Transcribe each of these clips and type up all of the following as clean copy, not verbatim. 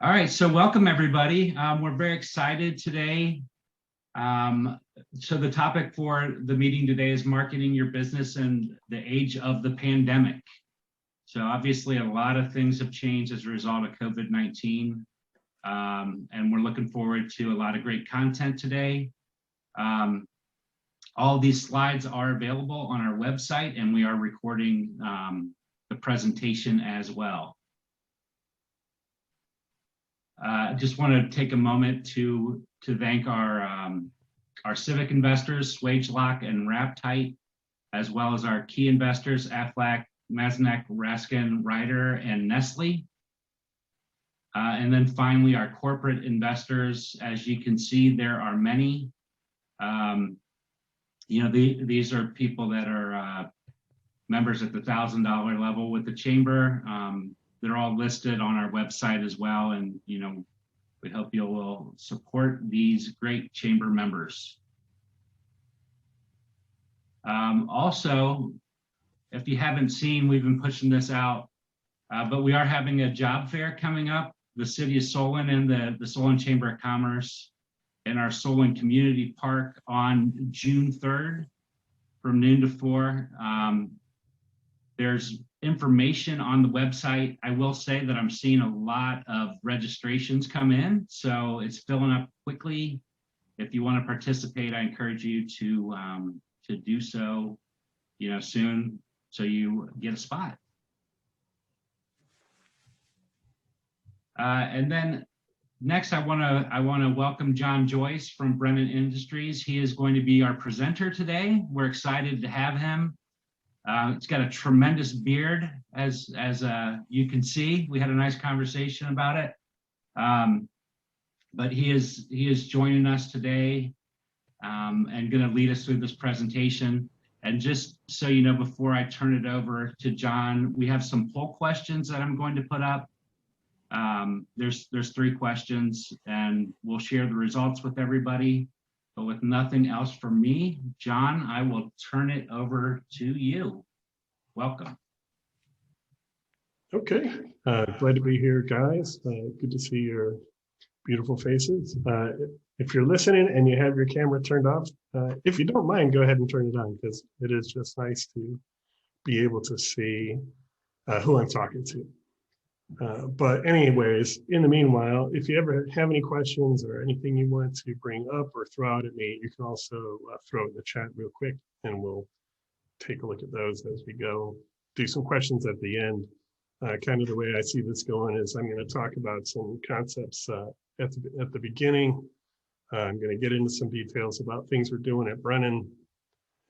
All right, so welcome everybody. We're very excited today. So the topic for the meeting today is marketing your business in the age of the pandemic. So obviously a lot of things have changed as a result of COVID-19, and we're looking forward to a lot of great content today. All of these slides are available on our website, and we are recording the presentation as well. I just want to take a moment to thank our civic investors, SwageLock and Raptite, as well as our key investors, Aflac, Maznak, Raskin, Ryder, and Nestle. And then finally, our corporate investors. As you can see, there are many. These are people that are members at the $1,000 level with the chamber. They're all listed on our website as well, and we hope you will support these great chamber members. Also, if you haven't seen, we've been pushing this out, but we are having a job fair coming up. The City of Solon and the Solon Chamber of Commerce in our Solon Community Park on June 3rd from noon to 4. There's information on the website. I will say that I'm seeing a lot of registrations come in, so it's filling up quickly. If you want to participate, I encourage you to do so, soon, so you get a spot. And then next, I want to welcome John Joyce from Brennan Industries. He is going to be our presenter today. We're excited to have him. It's got a tremendous beard, as you can see. We had a nice conversation about it. But he is joining us today and going to lead us through this presentation. And just so you know, before I turn it over to John, we have some poll questions that I'm going to put up. There's 3 questions, and we'll share the results with everybody. But with nothing else from me, John, I will turn it over to you. Welcome. Okay, glad to be here, guys. Good to see your beautiful faces. If you're listening and you have your camera turned off, if you don't mind, go ahead and turn it on, because it is just nice to be able to see who I'm talking to. But anyways, in the meanwhile, if you ever have any questions or anything you want to bring up or throw out at me, you can also throw it in the chat real quick, and we'll take a look at those as we go. Do some questions at the end. Kind of the way I see this going is I'm going to talk about some concepts at the beginning. I'm going to get into some details about things we're doing at Brennan.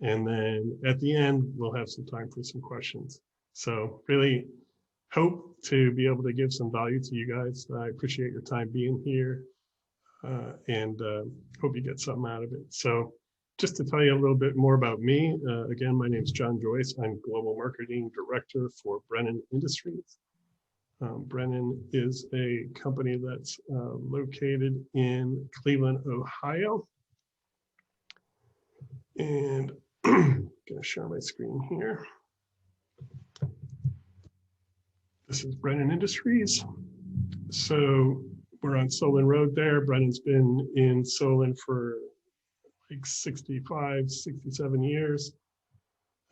And then at the end, we'll have some time for some questions. So really hope to be able to give some value to you guys. I appreciate your time being here and hope you get something out of it. So just to tell you a little bit more about me, again, my name is John Joyce. I'm Global Marketing Director for Brennan Industries. Brennan is a company that's located in Cleveland, Ohio. And I'm going to share my screen here. This is Brennan Industries. So we're on Solon Road there. Brennan's been in Solon for like 65, 67 years.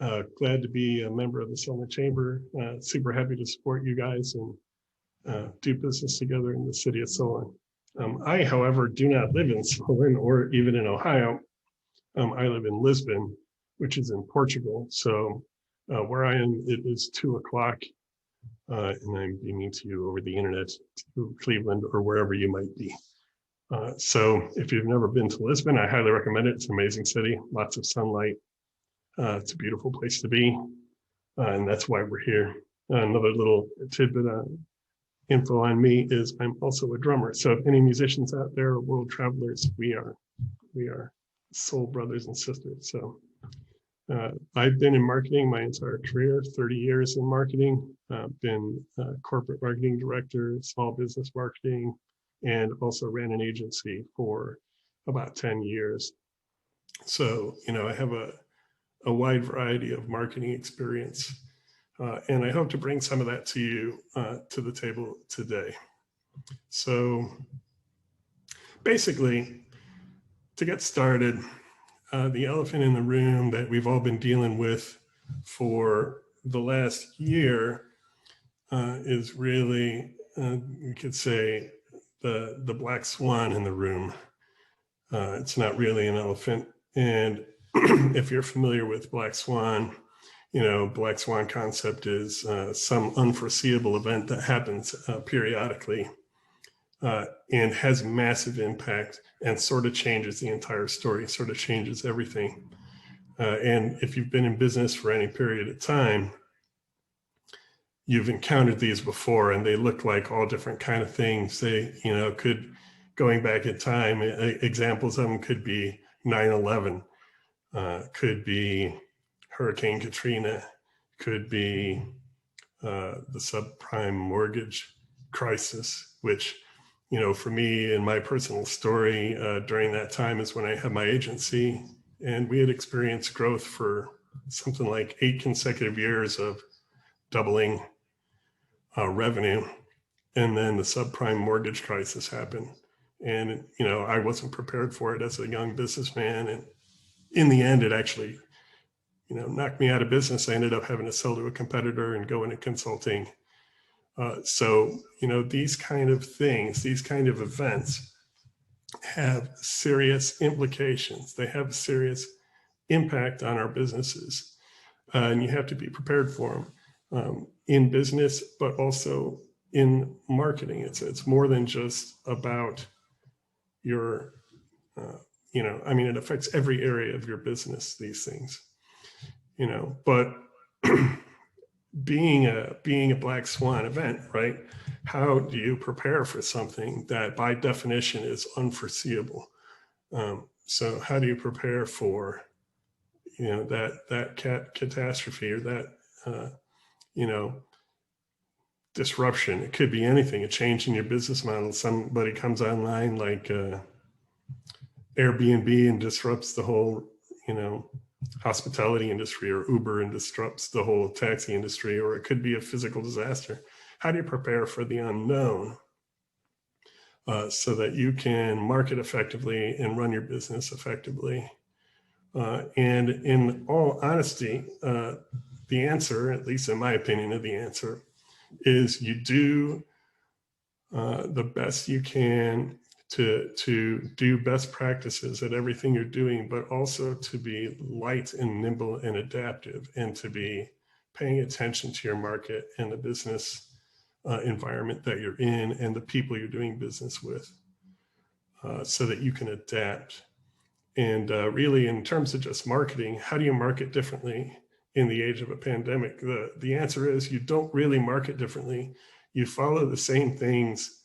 Glad to be a member of the Solon Chamber. Super happy to support you guys and do business together in the city of Solon. I, however, do not live in Solon or even in Ohio. I live in Lisbon, which is in Portugal. So where I am, it is 2 o'clock. And I'm beaming to you over the internet to Cleveland or wherever you might be. So if you've never been to Lisbon, I highly recommend it. It's an amazing city, lots of sunlight. It's a beautiful place to be, and that's why we're here. Another little tidbit info on me is I'm also a drummer. So if any musicians out there are world travelers, we are soul brothers and sisters. So I've been in marketing my entire career, 30 years in marketing. Been corporate marketing director, small business marketing, and also ran an agency for about 10 years. So, I have a wide variety of marketing experience, and I hope to bring some of that to you to the table today. So basically, to get started, the elephant in the room that we've all been dealing with for the last year is really, you could say, the black swan in the room. It's not really an elephant. And if you're familiar with black swan, black swan concept is some unforeseeable event that happens periodically and has massive impact and sort of changes the entire story, sort of changes everything. And if you've been in business for any period of time, you've encountered these before, and they look like all different kind of things. They, could, going back in time, examples of them could be 9/11, could be Hurricane Katrina, could be the subprime mortgage crisis, which, for me and my personal story during that time is when I had my agency, and we had experienced growth for something like 8 consecutive years of doubling revenue. And then the subprime mortgage crisis happened. And, I wasn't prepared for it as a young businessman. And in the end, it actually, knocked me out of business. I ended up having to sell to a competitor and go into consulting. So, these kind of things, these kind of events have serious implications. They have serious impact on our businesses. And you have to be prepared for them in business, but also in marketing. It's more than just about your, it affects every area of your business, these things, but being a black swan event, right? How do you prepare for something that by definition is unforeseeable? So how do you prepare for, that catastrophe or that, disruption? It could be anything, a change in your business model. Somebody comes online like Airbnb and disrupts the whole, hospitality industry, or Uber and disrupts the whole taxi industry, or it could be a physical disaster. How do you prepare for the unknown so that you can market effectively and run your business effectively? And in all honesty, the answer, at least in my opinion of the answer, is you do the best you can to do best practices at everything you're doing, but also to be light and nimble and adaptive, and to be paying attention to your market and the business environment that you're in and the people you're doing business with, so that you can adapt. And really, in terms of just marketing, how do you market differently in the age of a pandemic? The answer is you don't really market differently. You follow the same things,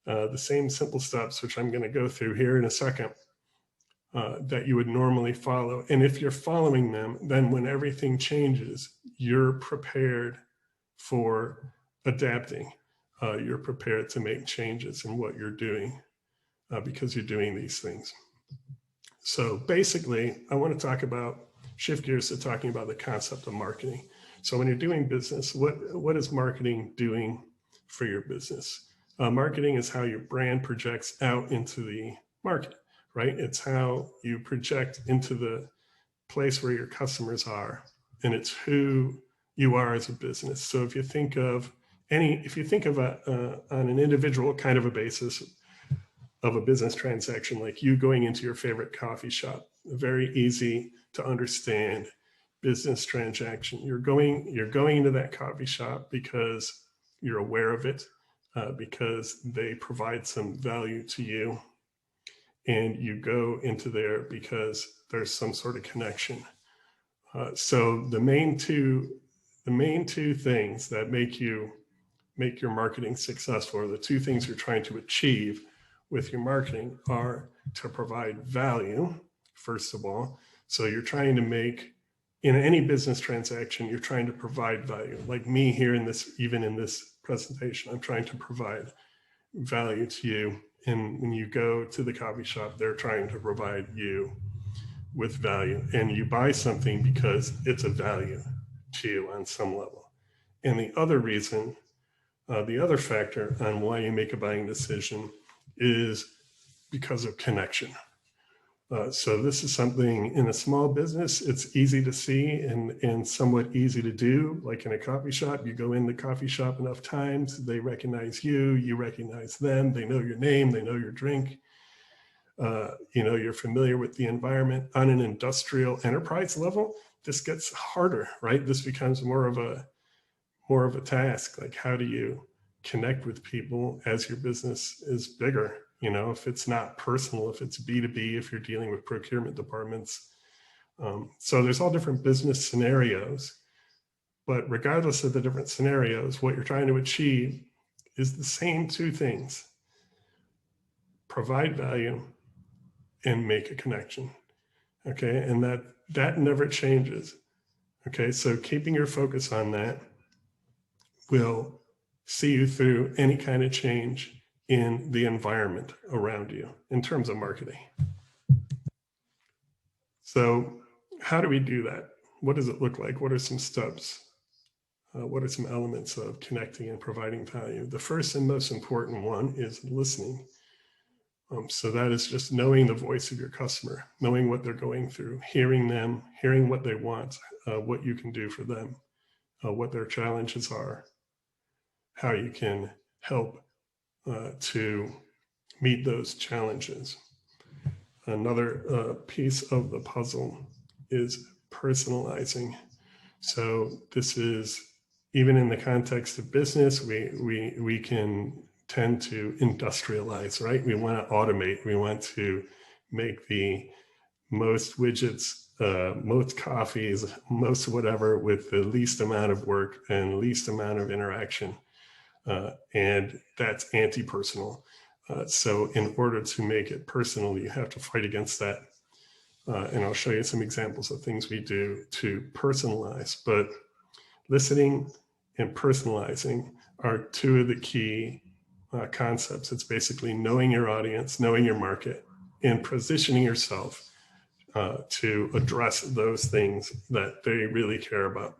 the same simple steps, which I'm going to go through here in a second, that you would normally follow. And if you're following them, then when everything changes, you're prepared for adapting. You're prepared to make changes in what you're doing because you're doing these things. So basically, I want to shift gears to talking about the concept of marketing. So when you're doing business, what is marketing doing for your business? Marketing is how your brand projects out into the market, right? It's how you project into the place where your customers are, and it's who you are as a business. So if you think of on an individual kind of a basis of a business transaction, like you going into your favorite coffee shop, very easy to understand business transaction. You're going into that coffee shop because you're aware of it, because they provide some value to you, and you go into there because there's some sort of connection. So the main two things that make your marketing successful, or the two things you're trying to achieve with your marketing, are to provide value, first of all. So you're trying to make, in any business transaction, you're trying to provide value. Like me here even in this presentation, I'm trying to provide value to you. And when you go to the coffee shop, they're trying to provide you with value. And you buy something because it's a value to you on some level. And the other reason The other factor on why you make a buying decision is because of connection. So this is something in a small business, it's easy to see and somewhat easy to do. Like in a coffee shop, you go in the coffee shop enough times, they recognize you, you recognize them, they know your name, they know your drink. You're familiar with the environment. On an industrial enterprise level, this gets harder, right? This becomes more of a task. Like, how do you connect with people as your business is bigger? If it's not personal, if it's B2B, if you're dealing with procurement departments. So there's all different business scenarios, but regardless of the different scenarios, what you're trying to achieve is the same two things: provide value and make a connection. Okay. And that never changes. Okay. So keeping your focus on that will see you through any kind of change in the environment around you in terms of marketing. So how do we do that? What does it look like? What are some steps? What are some elements of connecting and providing value? The first and most important one is listening. So that is just knowing the voice of your customer, knowing what they're going through, hearing them, hearing what they want, what you can do for them, what their challenges are, how you can help to meet those challenges. Another piece of the puzzle is personalizing. So this is, even in the context of business, we can tend to industrialize, right? We want to automate. We want to make the most widgets, most coffees, most whatever with the least amount of work and least amount of interaction. And that's anti-personal. So in order to make it personal, you have to fight against that. And I'll show you some examples of things we do to personalize. But listening and personalizing are two of the key concepts. It's basically knowing your audience, knowing your market, and positioning yourself to address those things that they really care about.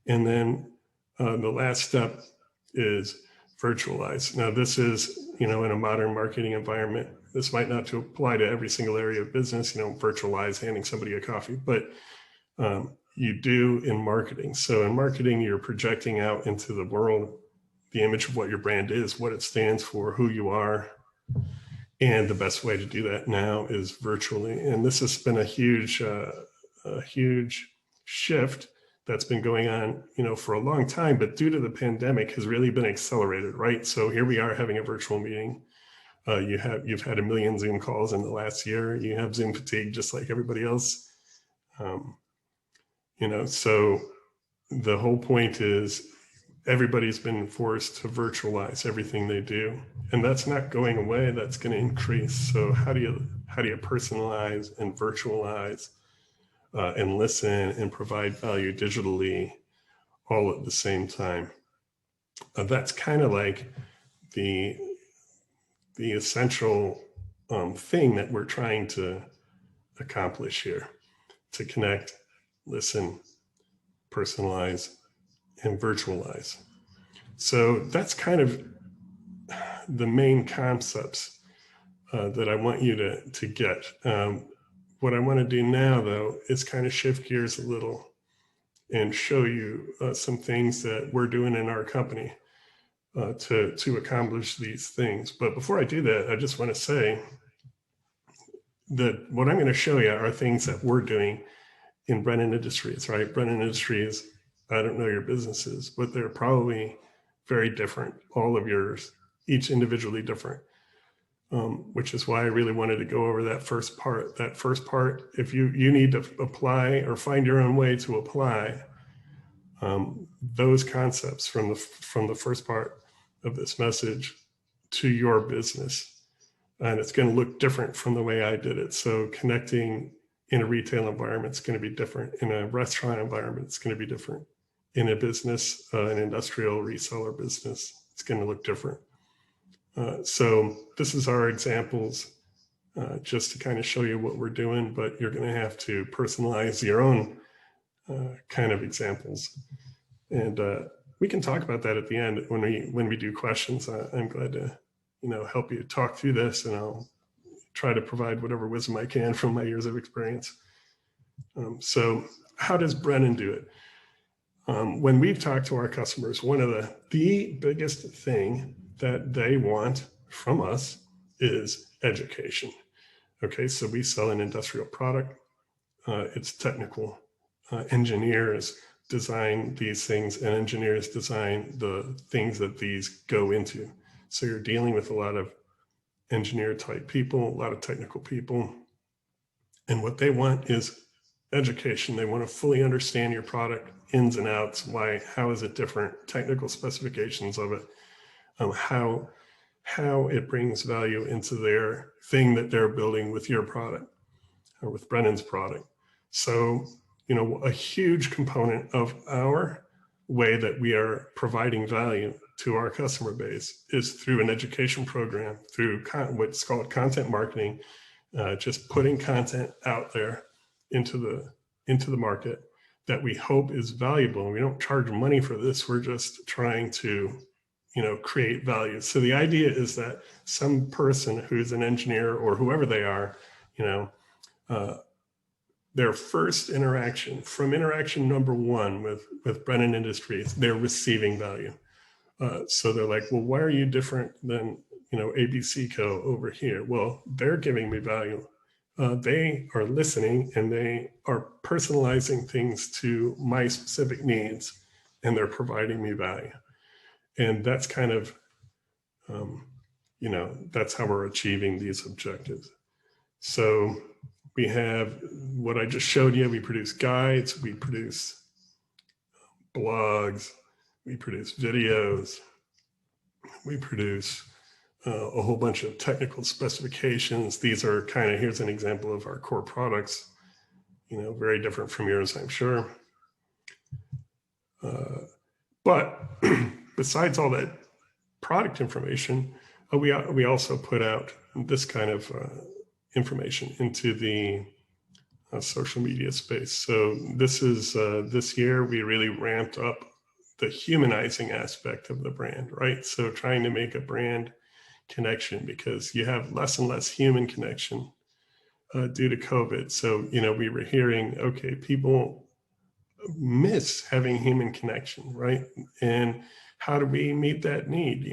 And then the last step is virtualize. Now, this is, in a modern marketing environment, this might not apply to every single area of business, virtualize handing somebody a coffee, but you do in marketing. So in marketing, you're projecting out into the world the image of what your brand is, what it stands for, who you are. And the best way to do that now is virtually. And this has been a huge shift that's been going on, for a long time, but due to the pandemic has really been accelerated, right? So here we are having a virtual meeting. You've had 1 million Zoom calls in the last year. You have Zoom fatigue just like everybody else. So the whole point is everybody's been forced to virtualize everything they do, and that's not going away. That's going to increase. So how do you personalize and virtualize and listen and provide value digitally all at the same time? That's kind of like the essential thing that we're trying to accomplish here: to connect, listen, personalize, and virtualize. So that's kind of the main concepts that I want you to get. What I want to do now, though, is kind of shift gears a little and show you some things that we're doing in our company to accomplish these things. But before I do that, I just want to say that what I'm going to show you are things that we're doing in Brennan Industries, right? Brennan Industries, I don't know your businesses, but they're probably very different. All of yours, each individually different, which is why I really wanted to go over that first part. That first part, if you need to apply or find your own way to apply those concepts from the first part of this message to your business. And it's going to look different from the way I did it. So connecting in a retail environment is going to be different. In a restaurant environment, it's going to be different. In a business, an industrial reseller business, it's going to look different. So this is our examples, just to kind of show you what we're doing, but you're going to have to personalize your own kind of examples. And we can talk about that at the end when we do questions. I'm glad to, help you talk through this, and I'll try to provide whatever wisdom I can from my years of experience. So how does Brennan do it? When we've talked to our customers, one of the biggest thing that they want from us is education. Okay, so we sell an industrial product. It's technical. Engineers design these things, and engineers design the things that these go into. So you're dealing with a lot of engineer type people, a lot of technical people. And what they want is education. They want to fully understand your product, ins and outs, why, how is it different, technical specifications of it, how it brings value into their thing that they're building with your product or with Brennan's product. So, a huge component of our way that we are providing value to our customer base is through an education program, through what's called content marketing, just putting content out there into the market that we hope is valuable. And we don't charge money for this. We're just trying to, create value. So the idea is that some person who's an engineer or whoever they are, their first interaction, from interaction number one with Brennan Industries, they're receiving value. So they're like, well, why are you different than, ABC Co over here? Well, they're giving me value. They are listening, and they are personalizing things to my specific needs, and they're providing me value. And that's kind of, that's how we're achieving these objectives. So we have what I just showed you. We produce guides, we produce blogs, we produce videos, we produce a whole bunch of technical specifications. These are here's an example of our core products, very different from yours, I'm sure. But besides all that product information, we also put out this kind of information into the social media space. So this year we really ramped up the humanizing aspect of the brand, right? So trying to make a brand connection, because you have less and less human connection due to COVID. So, we were hearing, okay, people miss having human connection, right? And how do we meet that need,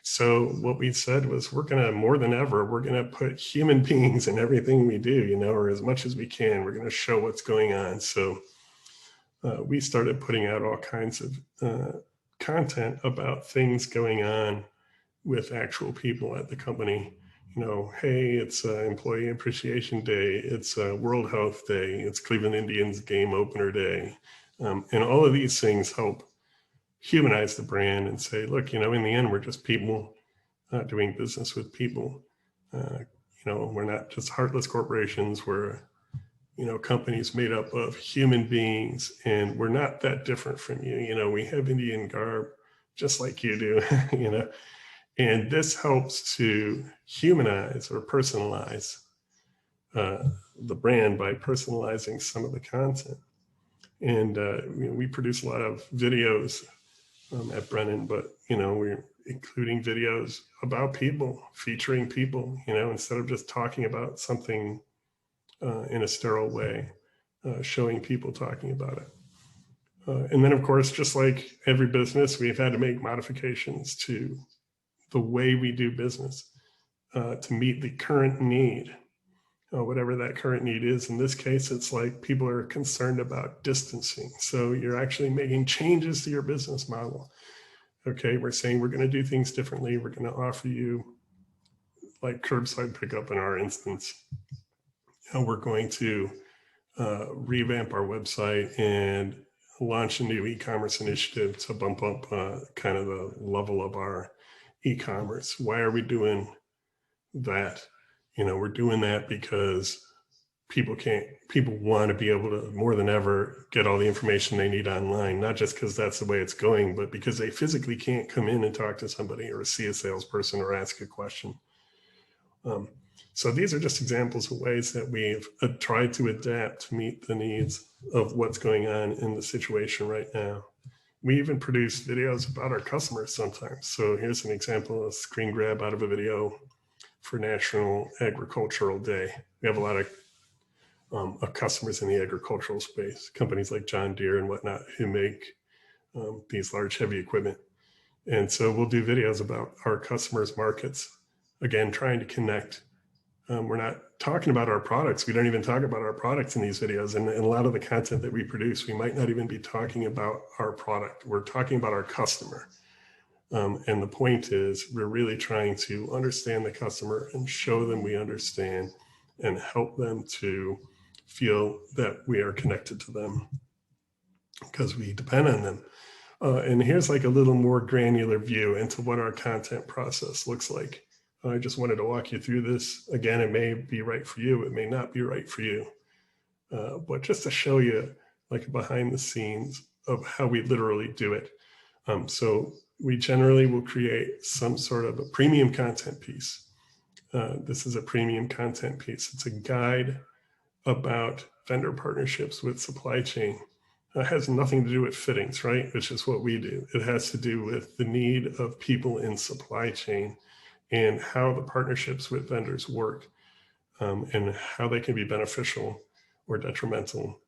So what we said was, we're going to, more than ever, we're going to put human beings in everything we do, or as much as we can. We're going to show what's going on. So we started putting out all kinds of content about things going on with actual people at the company. Hey, it's Employee Appreciation Day, it's World Health Day, it's Cleveland Indians game opener day. And all of these things help humanize the brand and say, look, in the end, we're just people doing business with people. We're not just heartless corporations. We're, companies made up of human beings, and we're not that different from you. We have Indian garb just like you do, and this helps to humanize or personalize the brand by personalizing some of the content. And we produce a lot of videos at Brennan, but we're including videos about people, featuring people, instead of just talking about something in a sterile way, showing people talking about it. And then, of course, just like every business, we've had to make modifications to the way we do business to meet the current need, whatever that current need is. In this case, it's like people are concerned about distancing. So you're actually making changes to your business model. Okay, we're saying we're going to do things differently. We're going to offer you like curbside pickup in our instance. We're going to revamp our website and launch a new e-commerce initiative to bump up kind of the level of our e-commerce. Why are we doing that? We're doing that because people want to be able to, more than ever, get all the information they need online, not just because that's the way it's going, but because they physically can't come in and talk to somebody or see a salesperson or ask a question. So these are just examples of ways that we've tried to adapt to meet the needs of what's going on in the situation right now. We even produce videos about our customers sometimes. So here's an example, a screen grab out of a video for National Agricultural Day. We have a lot of customers in the agricultural space, companies like John Deere and whatnot, who make these large heavy equipment. And so we'll do videos about our customers' markets, again, trying to connect. We're not talking about our products. We don't even talk about our products in these videos. And a lot of the content that we produce, we might not even be talking about our product. We're talking about our customer. And the point is, we're really trying to understand the customer and show them we understand and help them to feel that we are connected to them because we depend on them. And here's like a little more granular view into what our content process looks like. I just wanted to walk you through this. Again, it may be right for you, it may not be right for you. But just to show you like behind the scenes of how we literally do it. So we generally will create some sort of a premium content piece. This is a premium content piece. It's a guide about vendor partnerships with supply chain. It has nothing to do with fittings, right? Which is what we do. It has to do with the need of people in supply chain and how the partnerships with vendors work, and how they can be beneficial or detrimental.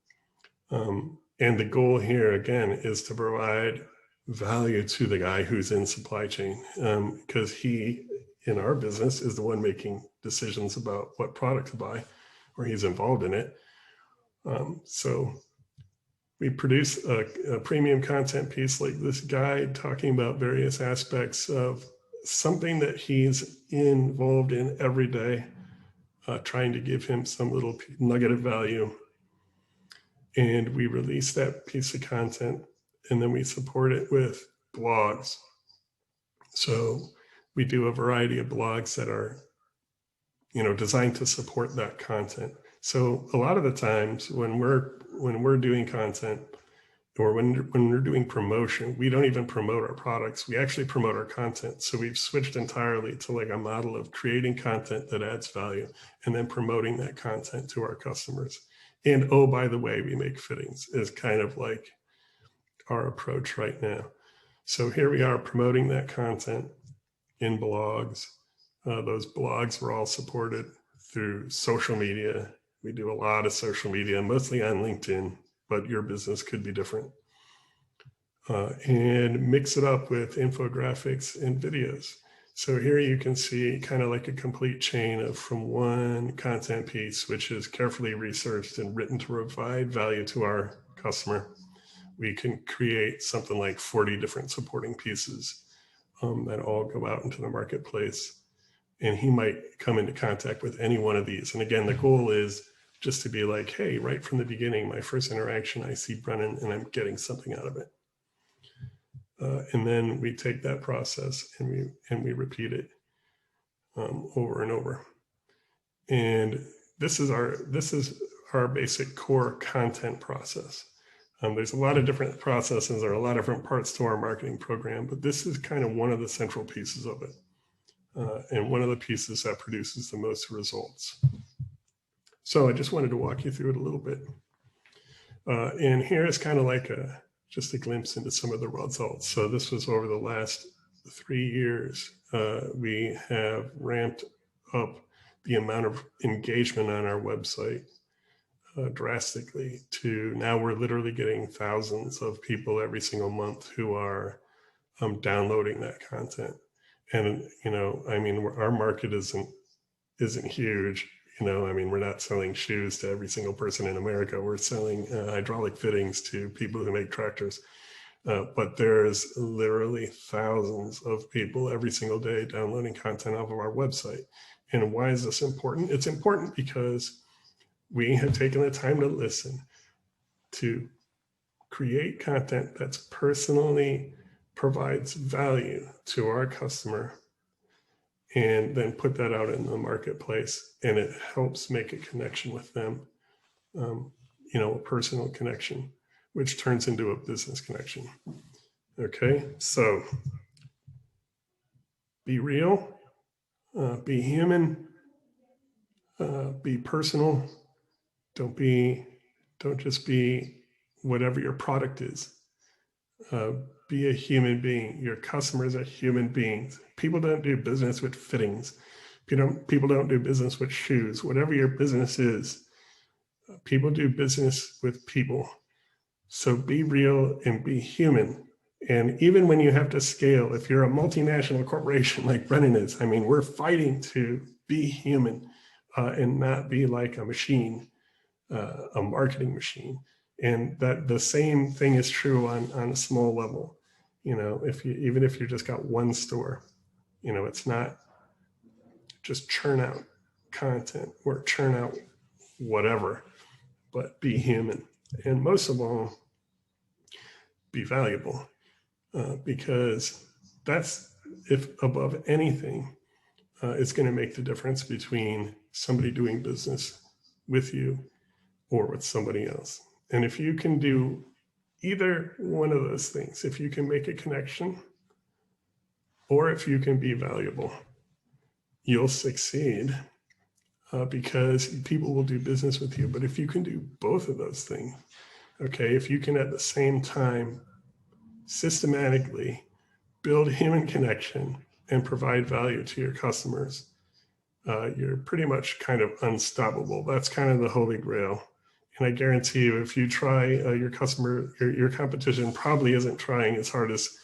And the goal here, again, is to provide value to the guy who's in supply chain, because he, in our business, is the one making decisions about what product to buy, or he's involved in it. So we produce a premium content piece like this guide talking about various aspects of something that he's involved in every day, trying to give him some little nugget of value. And we release that piece of content, and then we support it with blogs. So we do a variety of blogs that are, designed to support that content. So a lot of the times when we're doing content, or when we're doing promotion, we don't even promote our products. We actually promote our content. So we've switched entirely to like a model of creating content that adds value and then promoting that content to our customers. And oh, by the way, we make fittings is kind of like our approach right now. So here we are promoting that content in blogs. Those blogs were all supported through social media. We do a lot of social media, mostly on LinkedIn, but your business could be different. And mix it up with infographics and videos. So here you can see kind of like a complete chain of from one content piece, which is carefully researched and written to provide value to our customer. We can create something like 40 different supporting pieces that all go out into the marketplace. And he might come into contact with any one of these. And again, the goal is just to be like, hey, right from the beginning, my first interaction, I see Brennan and I'm getting something out of it. And then we take that process and we repeat it over and over. And this is our basic core content process. There's a lot of different processes, there are a lot of different parts to our marketing program, but this is kind of one of the central pieces of it. And one of the pieces that produces the most results. So I just wanted to walk you through it a little bit. And here is kind of like just a glimpse into some of the results. So this was over the last 3 years. We have ramped up the amount of engagement on our website drastically to now we're literally getting thousands of people every single month who are downloading that content. And, our market isn't huge. We're not selling shoes to every single person in America. We're selling hydraulic fittings to people who make tractors. But there's literally thousands of people every single day downloading content off of our website. And why is this important? It's important because we have taken the time to listen, to create content that's personally provides value to our customer, and then put that out in the marketplace, and it helps make a connection with them, a personal connection, which turns into a business connection. Okay, so be real, be human, be personal. Don't just be whatever your product is. Uh, be a human being. Your customers are human beings. People don't do business with fittings. People don't do business with shoes. Whatever your business is, people do business with people. So be real and be human. And even when you have to scale, if you're a multinational corporation like Brennan is, I mean, we're fighting to be human and not be like a machine, a marketing machine. And that the same thing is true on a small level. You know, even if you just got one store, you know, it's not just churn out content or churn out whatever, but be human. And most of all, be valuable. Because that's, if above anything, it's going to make the difference between somebody doing business with you or with somebody else. And if you can do either one of those things, if you can make a connection or if you can be valuable, you'll succeed because people will do business with you. But if you can do both of those things, okay, if you can at the same time systematically build human connection and provide value to your customers, you're pretty much kind of unstoppable. That's kind of the holy grail. And I guarantee you, if you try, your competition probably isn't trying as hard as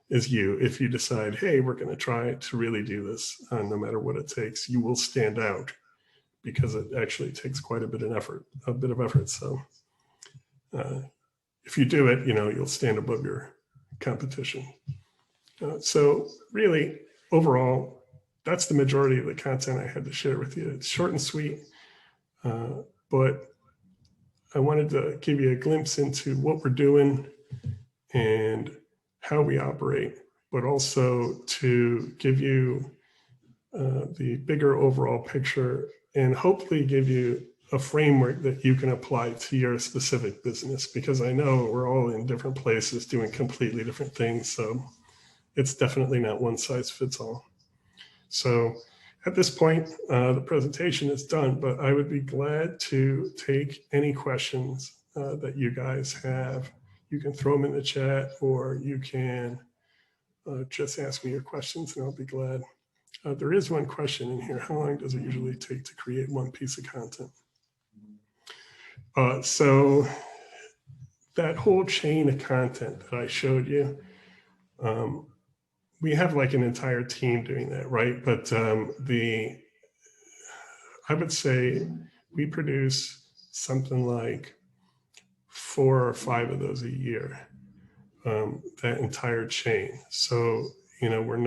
you. If you decide, hey, we're going to try to really do this, no matter what it takes, you will stand out because it actually takes quite a bit of effort. So if you do it, you know, you'll stand above your competition. So really, overall, that's the majority of the content I had to share with you. It's short and sweet, but I wanted to give you a glimpse into what we're doing and how we operate, but also to give you the bigger overall picture and hopefully give you a framework that you can apply to your specific business, because I know we're all in different places doing completely different things. So it's definitely not one size fits all. So at this point, the presentation is done, but I would be glad to take any questions that you guys have. You can throw them in the chat, or you can just ask me your questions and I'll be glad. There is one question in here. How long does it usually take to create one piece of content? So that whole chain of content that I showed you, we have like an entire team doing that, right? But I would say we produce something like 4 or 5 of those a year, that entire chain. So, you know, we're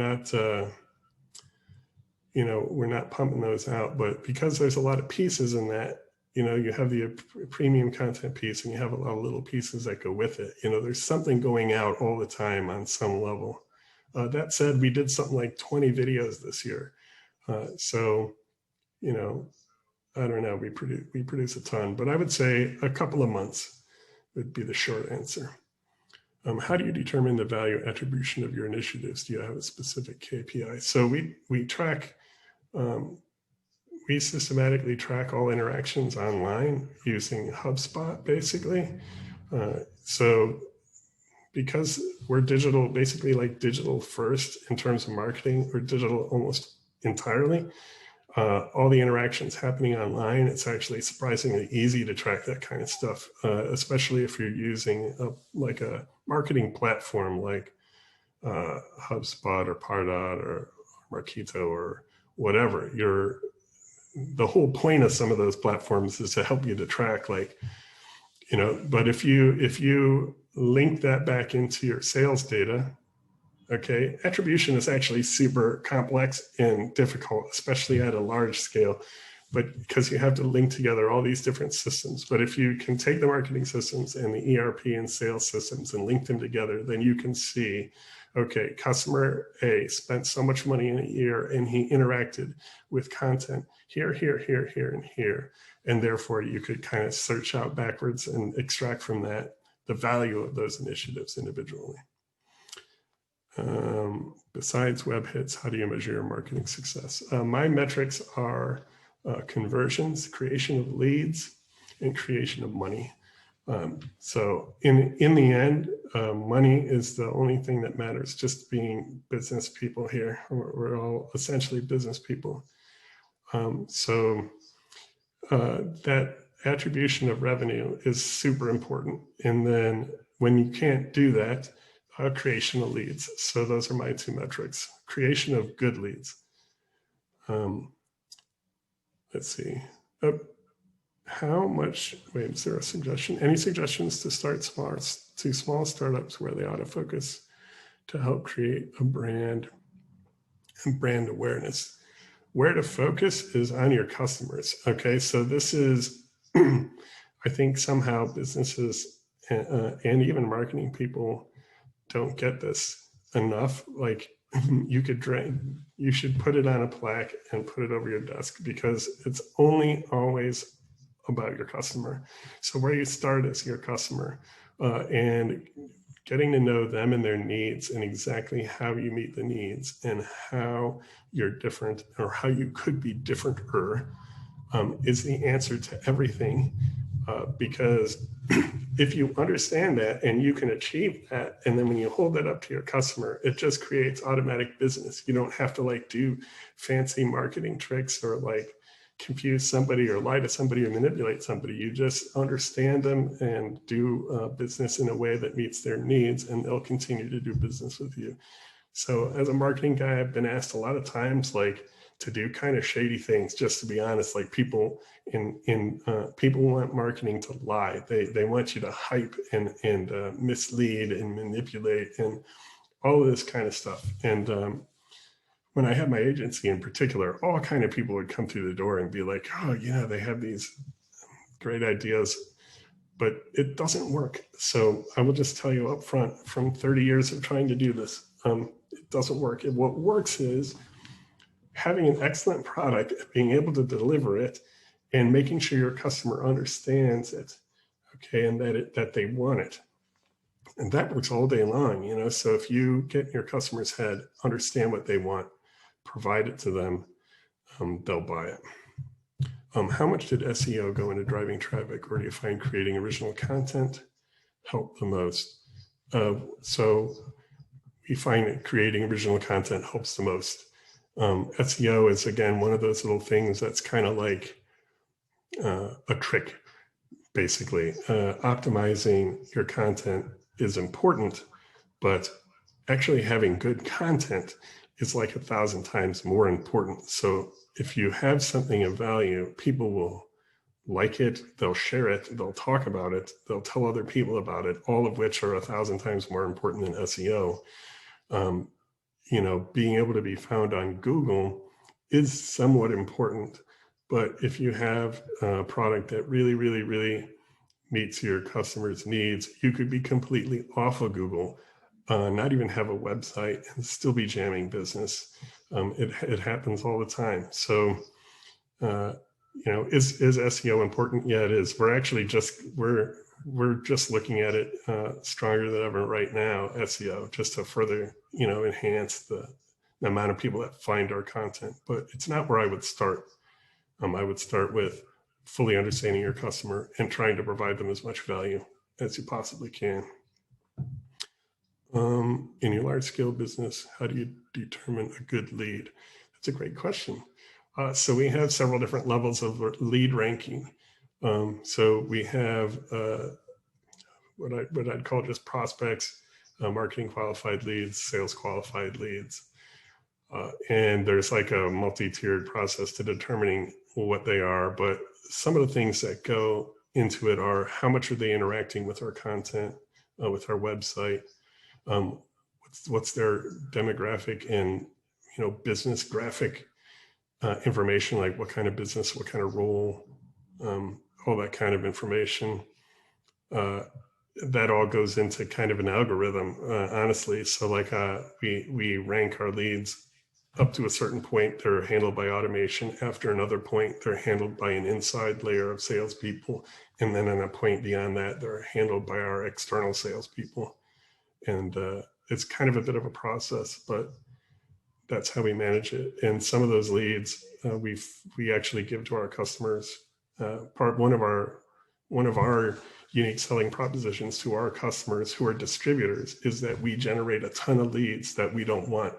not pumping those out, but because there's a lot of pieces in that, you know, you have the premium content piece and you have a lot of little pieces that go with it. You know, there's something going out all the time on some level. That said, we did something like 20 videos this year. So, you know, I don't know, we produce a ton, but I would say a couple of months would be the short answer. How do you determine the value attribution of your initiatives? Do you have a specific KPI? So we track, we systematically track all interactions online using HubSpot, basically. So because we're digital, basically like digital first in terms of marketing, or digital almost entirely, all the interactions happening online, it's actually surprisingly easy to track that kind of stuff, especially if you're using like a marketing platform like HubSpot or Pardot or Marketo or whatever. The whole point of some of those platforms is to help you to track, like, you know, but if you link that back into your sales data, okay, attribution is actually super complex and difficult, especially at a large scale, but because you have to link together all these different systems. But if you can take the marketing systems and the ERP and sales systems and link them together, then you can see, okay, customer A spent so much money in a year and he interacted with content here, here, here, here, and here. And therefore you could kind of search out backwards and extract from that the value of those initiatives individually. Besides web hits, how do you measure your marketing success? My metrics are conversions, creation of leads, and creation of money. So in the end, money is the only thing that matters. Just being business people here, we're all essentially business people. So that attribution of revenue is super important. And then when you can't do that, creation of leads. So those are my two metrics: creation of good leads. Let's see. How much, wait, is there a suggestion? Any suggestions to start small startups where they autofocus to help create a brand and brand awareness? Where to focus is on your customers. Okay, so this is, I think somehow businesses and even marketing people don't get this enough. Like you should put it on a plaque and put it over your desk, because it's only always about your customer. So where you start is your customer, and getting to know them and their needs and exactly how you meet the needs and how you're different, or how you could be different-er, is the answer to everything. Because if you understand that and you can achieve that, and then when you hold that up to your customer, it just creates automatic business. You don't have to like do fancy marketing tricks or like confuse somebody or lie to somebody or manipulate somebody. You just understand them and do business in a way that meets their needs, and they'll continue to do business with you. So as a marketing guy, I've been asked a lot of times, like, to do kind of shady things, just to be honest. Like people people want marketing to lie. They want you to hype and mislead and manipulate and all of this kind of stuff. And when I had my agency in particular, all kind of people would come through the door and be like, oh yeah, they have these great ideas, but it doesn't work. So I will just tell you up front, from 30 years of trying to do this, it doesn't work. What works is having an excellent product, being able to deliver it, and making sure your customer understands it, okay, and that they want it. And that works all day long, you know. So if you get in your customer's head, understand what they want, provide it to them, they'll buy it. How much did SEO go into driving traffic, or do you find creating original content help the most? So we find that creating original content helps the most. SEO is, again, one of those little things that's kind of like a trick, basically. Optimizing your content is important, but actually having good content is like 1,000 times more important. So if you have something of value, people will like it, they'll share it, they'll talk about it, they'll tell other people about it, all of which are 1,000 times more important than SEO. You know, being able to be found on Google is somewhat important, but if you have a product that really, really, really meets your customers' needs, you could be completely off of Google, not even have a website, and still be jamming business. It happens all the time. So, you know, is SEO important? Yeah, it is. We're actually we're just looking at it stronger than ever right now, SEO, just to further, you know, enhance the amount of people that find our content. But it's not where I would start. I would start with fully understanding your customer and trying to provide them as much value as you possibly can. In your large scale business, how do you determine a good lead? That's a great question. So we have several different levels of lead ranking. So we have what I'd call just prospects, marketing qualified leads, sales qualified leads. And there's like a multi-tiered process to determining what they are. But some of the things that go into it are, how much are they interacting with our content, with our website? What's their demographic and, you know, business graphic information, like what kind of business, what kind of role, all that kind of information. That all goes into kind of an algorithm, honestly. So like we rank our leads up to a certain point, they're handled by automation. After another point, they're handled by an inside layer of salespeople. And then on a point beyond that, they're handled by our external salespeople. And it's kind of a bit of a process, but that's how we manage it. And some of those leads we actually give to our customers. One of our unique selling propositions to our customers who are distributors is that we generate a ton of leads that we don't want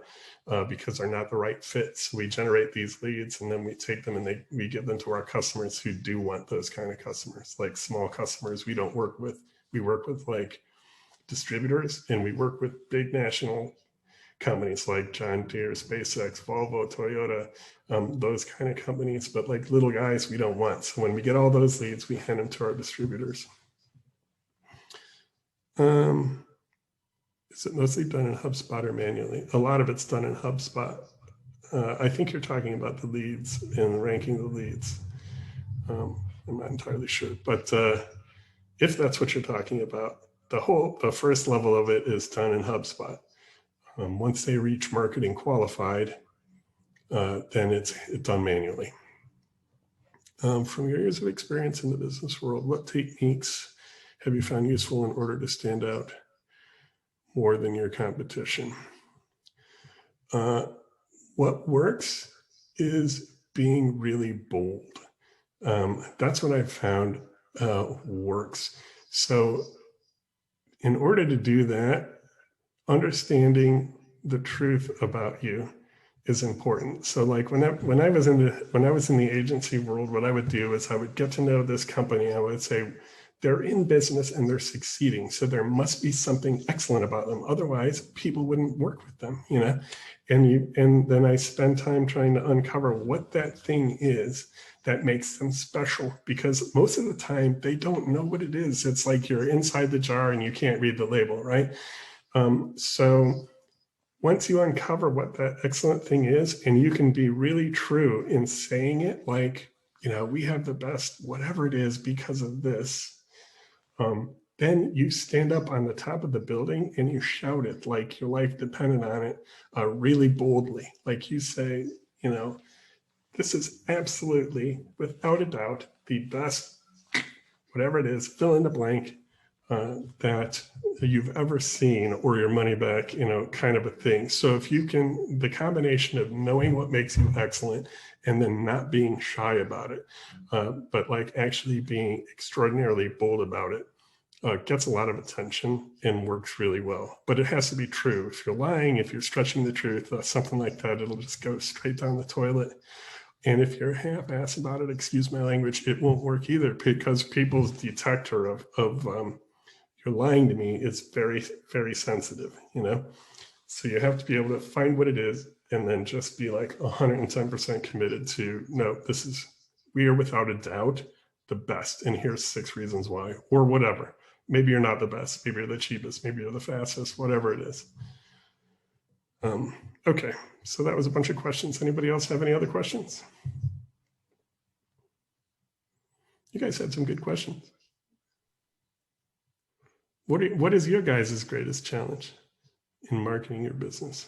because they're not the right fit. So we generate these leads and then we take them and we give them to our customers who do want those kind of customers, like small customers we don't work with. We work with like distributors, and we work with big national companies like John Deere, SpaceX, Volvo, Toyota, those kind of companies, but like little guys we don't want. So when we get all those leads, we hand them to our distributors. Is it mostly done in HubSpot or manually? A lot of it's done in HubSpot. I think you're talking about the leads and ranking the leads. I'm not entirely sure, but if that's what you're talking about, the first level of it is done in HubSpot. Once they reach marketing qualified, then it's done manually. From your years of experience in the business world, what techniques have you found useful in order to stand out more than your competition? What works is being really bold. That's what I've found works. So in order to do that, understanding the truth about you is important. So like when I was in the agency world, what I would do is I would get to know this company. I would say, they're in business and they're succeeding. So there must be something excellent about them. Otherwise, people wouldn't work with them, you know? And then I spend time trying to uncover what that thing is that makes them special, because most of the time they don't know what it is. It's like you're inside the jar and you can't read the label, right? So once you uncover what that excellent thing is, and you can be really true in saying it, like, you know, we have the best, whatever it is, because of this, then you stand up on the top of the building and you shout it like your life depended on it, really boldly. Like you say, you know, this is absolutely, without a doubt, the best, whatever it is, fill in the blank, that you've ever seen, or your money back, you know, kind of a thing. So if you can, the combination of knowing what makes you excellent and then not being shy about it, but like actually being extraordinarily bold about it, gets a lot of attention and works really well. But it has to be true. If you're lying, if you're stretching the truth, something like that, it'll just go straight down the toilet. And if you're half-ass about it, excuse my language, it won't work either, because people's detector of you're lying to me is very, very sensitive, you know? So you have to be able to find what it is and then just be like 110% committed to, no, we are without a doubt the best. And here's 6 reasons why, or whatever. Maybe you're not the best, maybe you're the cheapest, maybe you're the fastest, whatever it is. Okay, so that was a bunch of questions. Anybody else have any other questions? You guys had some good questions. What is your guys' greatest challenge in marketing your business?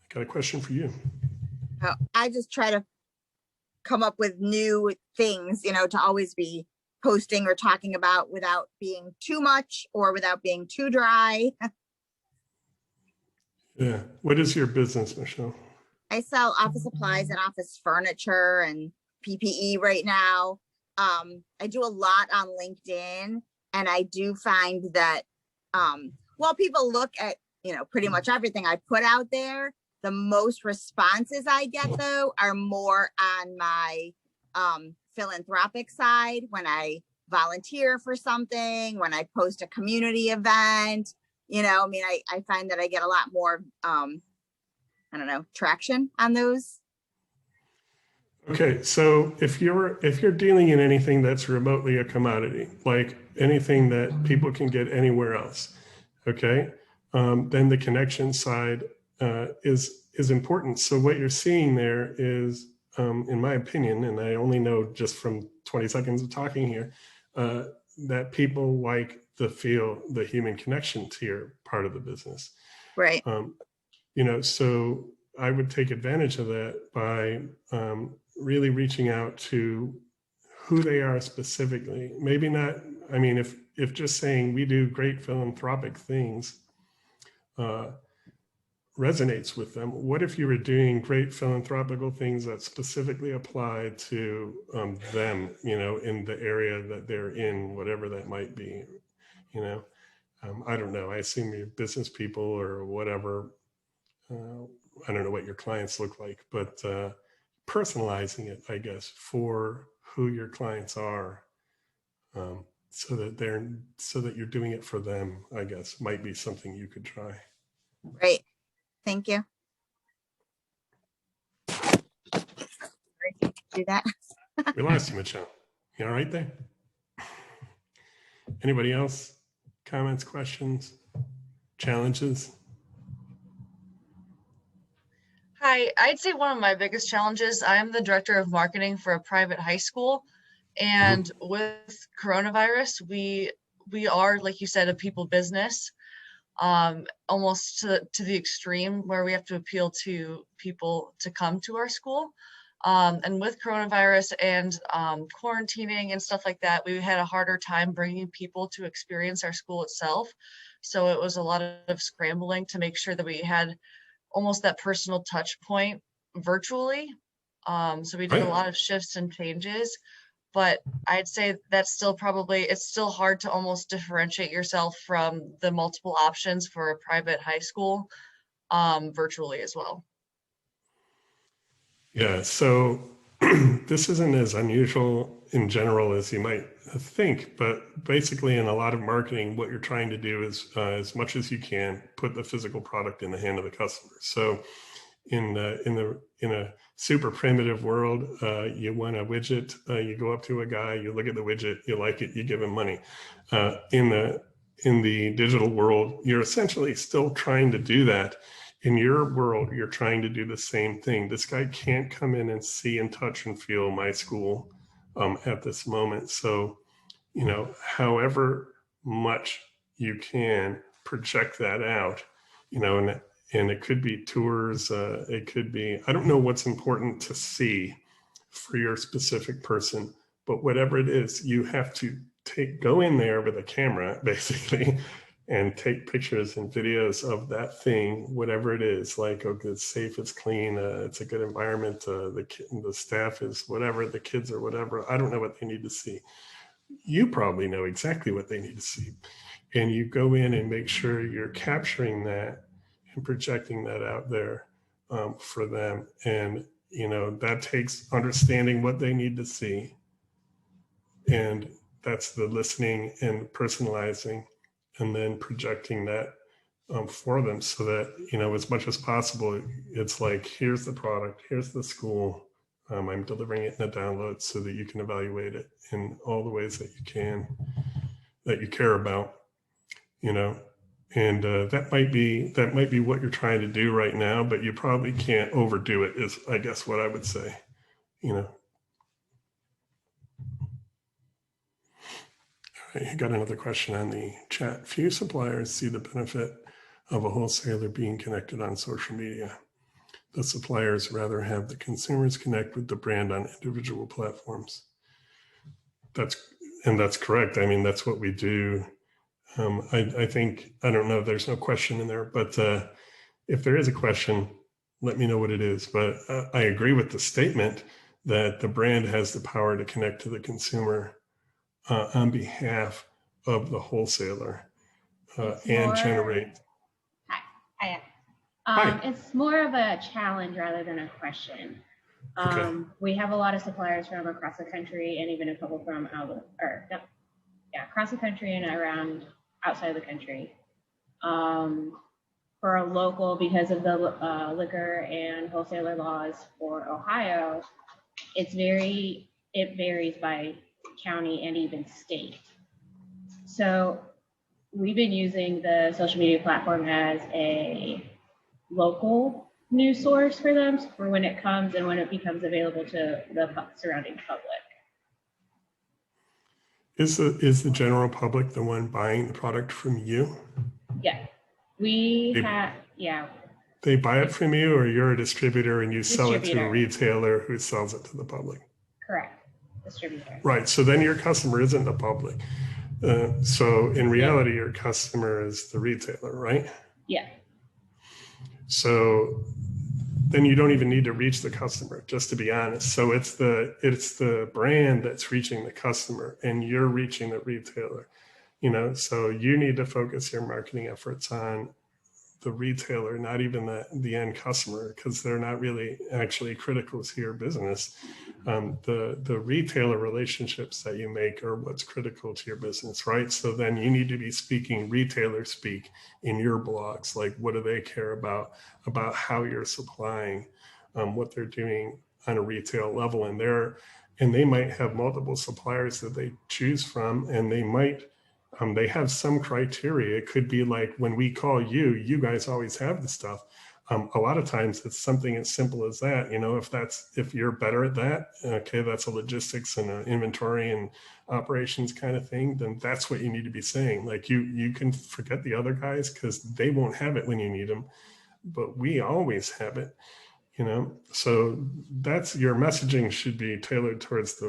I got a question for you. I just try to come up with new things, you know, to always be posting or talking about without being too much or without being too dry. Yeah. What is your business, Michelle? I sell office supplies and office furniture and PPE right now. I do a lot on LinkedIn, and I do find that while people look at, you know, pretty much everything I put out there, the most responses I get though are more on my philanthropic side, when I volunteer for something, when I post a community event. You know, I mean, I find that I get a lot more I don't know, traction on those. Okay, so if you're dealing in anything that's remotely a commodity, like anything that people can get anywhere else, okay, then the connection side is important. So what you're seeing there is, in my opinion, and I only know just from 20 seconds of talking here, that people like the human connection to your part of the business. Right. You know, so I would take advantage of that by really reaching out to who they are specifically. Maybe not, I mean, if just saying we do great philanthropic things resonates with them. What if you were doing great philanthropical things that specifically apply to them, you know, in the area that they're in, whatever that might be, you know? I don't know. I assume you're business people or whatever. I don't know what your clients look like, but personalizing it, I guess, for who your clients are, so that you're doing it for them, I guess, might be something you could try. Great. Thank you. Do that. We lost you, Michelle. You all right there? Anybody else? Comments, questions, challenges? Hi, I'd say one of my biggest challenges, I'm the director of marketing for a private high school. And with coronavirus, we are, like you said, a people business, almost to the extreme where we have to appeal to people to come to our school. And with coronavirus and quarantining and stuff like that, we had a harder time bringing people to experience our school itself. So it was a lot of scrambling to make sure that we had almost that personal touch point virtually. So we did a lot of shifts and changes, but I'd say that's still it's still hard to almost differentiate yourself from the multiple options for a private high school virtually as well. Yeah, so this isn't as unusual in general as you might think, but basically in a lot of marketing, what you're trying to do is, as much as you can, put the physical product in the hand of the customer. So in a super primitive world, you want a widget, you go up to a guy, you look at the widget, you like it, you give him money. In the digital world, you're essentially still trying to do that. In your world, you're trying to do the same thing. This guy can't come in and see and touch and feel my school at this moment. So, you know, however much you can project that out, you know, and it could be tours, it could be, I don't know what's important to see for your specific person, but whatever it is, you have to go in there with a camera, basically, and take pictures and videos of that thing, whatever it is, like, okay, it's safe, it's clean, it's a good environment, the staff is whatever, the kids are whatever. I don't know what they need to see. You probably know exactly what they need to see. And you go in and make sure you're capturing that and projecting that out there for them. And, you know, that takes understanding what they need to see. And that's the listening and personalizing, and then projecting that for them so that, you know, as much as possible, it's like, here's the product, here's the school. I'm delivering it in a download so that you can evaluate it in all the ways that you can, that you care about, you know. And that might be what you're trying to do right now, but you probably can't overdo it, is, I guess, what I would say, you know. I got another question on the chat. Few suppliers see the benefit of a wholesaler being connected on social media. The suppliers rather have the consumers connect with the brand on individual platforms. That's correct. I mean, that's what we do. I think, I don't know, there's no question in there, but if there is a question, let me know what it is. But I agree with the statement that the brand has the power to connect to the consumer on behalf of the wholesaler and generate. Hi. It's more of a challenge rather than a question. Okay. We have a lot of suppliers from across the country, and even a couple from across the country and around outside of the country. For a local, because of the liquor and wholesaler laws for Ohio, it varies by county and even state. So we've been using the social media platform as a local news source for them, for when it comes and when it becomes available to the surrounding public. Is the general public the one buying the product from you? Yeah, They buy it from you, or you're a distributor and you sell it to a retailer who sells it to the public? Correct. Distributor. Right. So then your customer isn't the public. So in reality, your customer is the retailer, right? Yeah. So then you don't even need to reach the customer, just to be honest. So it's the brand that's reaching the customer and you're reaching the retailer, you know, so you need to focus your marketing efforts on the retailer, not even the end customer, because they're not really actually critical to your business. The retailer relationships that you make are what's critical to your business, right? So then you need to be speaking retailer speak in your blogs. Like, what do they care about how you're supplying, what they're doing on a retail level, and they might have multiple suppliers that they choose from, and they have some criteria. It could be like, when we call you guys always have the stuff. A lot of times it's something as simple as that. You know, if you're better at that, okay, that's a logistics and an inventory and operations kind of thing, then that's what you need to be saying. Like, you can forget the other guys because they won't have it when you need them, but we always have it, you know? So that's, your messaging should be tailored towards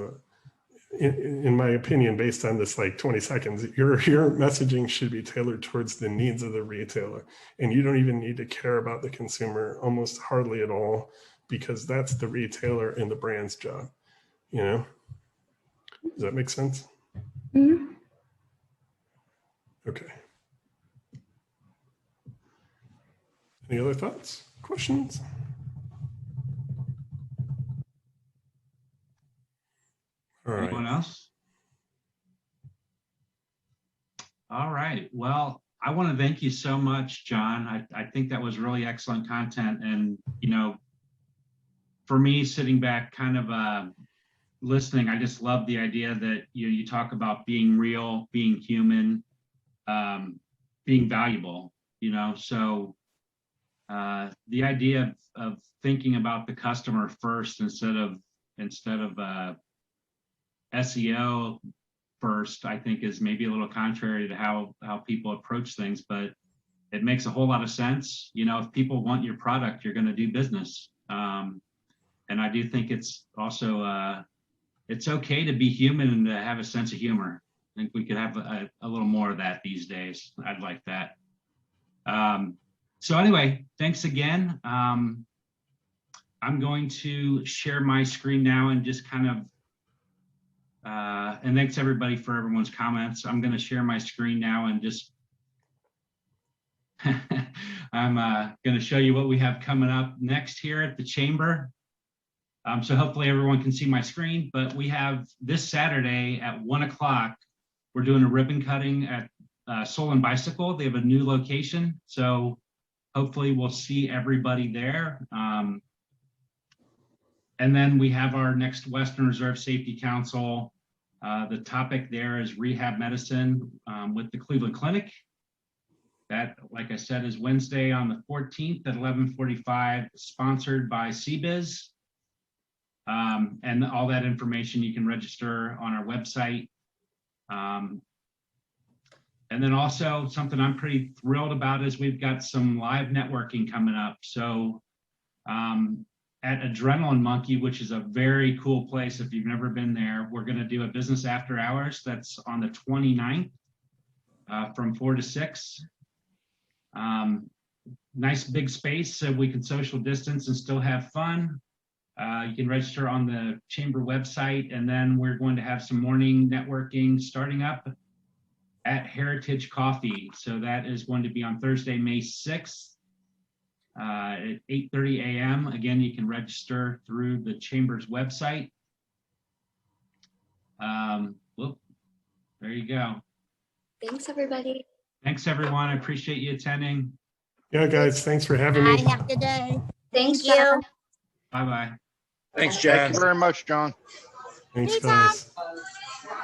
in my opinion, based on this like 20 seconds, your messaging should be tailored towards the needs of the retailer. And you don't even need to care about the consumer almost hardly at all, because that's the retailer and the brand's job, you know? Does that make sense? Mm-hmm. Okay. Any other thoughts, questions? All right. Anyone else? All right. Well, I want to thank you so much, John. I think that was really excellent content. And, you know, for me, sitting back kind of listening, I just love the idea that you talk about being real, being human, being valuable, you know. So the idea of thinking about the customer first instead of SEO first, I think is maybe a little contrary to how people approach things, but it makes a whole lot of sense. You know, if people want your product, you're going to do business. And I do think it's also, it's okay to be human and to have a sense of humor. I think we could have a little more of that these days. I'd like that. So anyway, thanks again. I'm going to share my screen now and just kind of, and thanks everybody for everyone's comments. I'm going to share my screen now and just, I'm going to show you what we have coming up next here at the Chamber. So hopefully everyone can see my screen, but we have this Saturday at 1 o'clock, we're doing a ribbon cutting at Soul and Bicycle. They have a new location. So hopefully we'll see everybody there. And then we have our next Western Reserve Safety Council. The topic there is rehab medicine with the Cleveland Clinic. That, like I said, is Wednesday on the 14th at 11:45, sponsored by CBiz. And all that information you can register on our website. And then also something I'm pretty thrilled about is we've got some live networking coming up. So at Adrenaline Monkey, which is a very cool place if you've never been there, we're going to do a business after hours. That's on the 29th from 4 to 6. Nice big space so we can social distance and still have fun. You can register on the Chamber website, and then we're going to have some morning networking starting up at Heritage Coffee. So that is going to be on Thursday, May 6th at 8:30 a.m. Again, you can register through the Chamber's website. Whoop, there you go. Thanks, everybody. Thanks, everyone. I appreciate you attending. Yeah, guys, thanks for having me. Have a good day. Thanks, Thank you. John. Bye-bye. Thanks, John. Thank you very much, John. Thanks, Anytime. guys.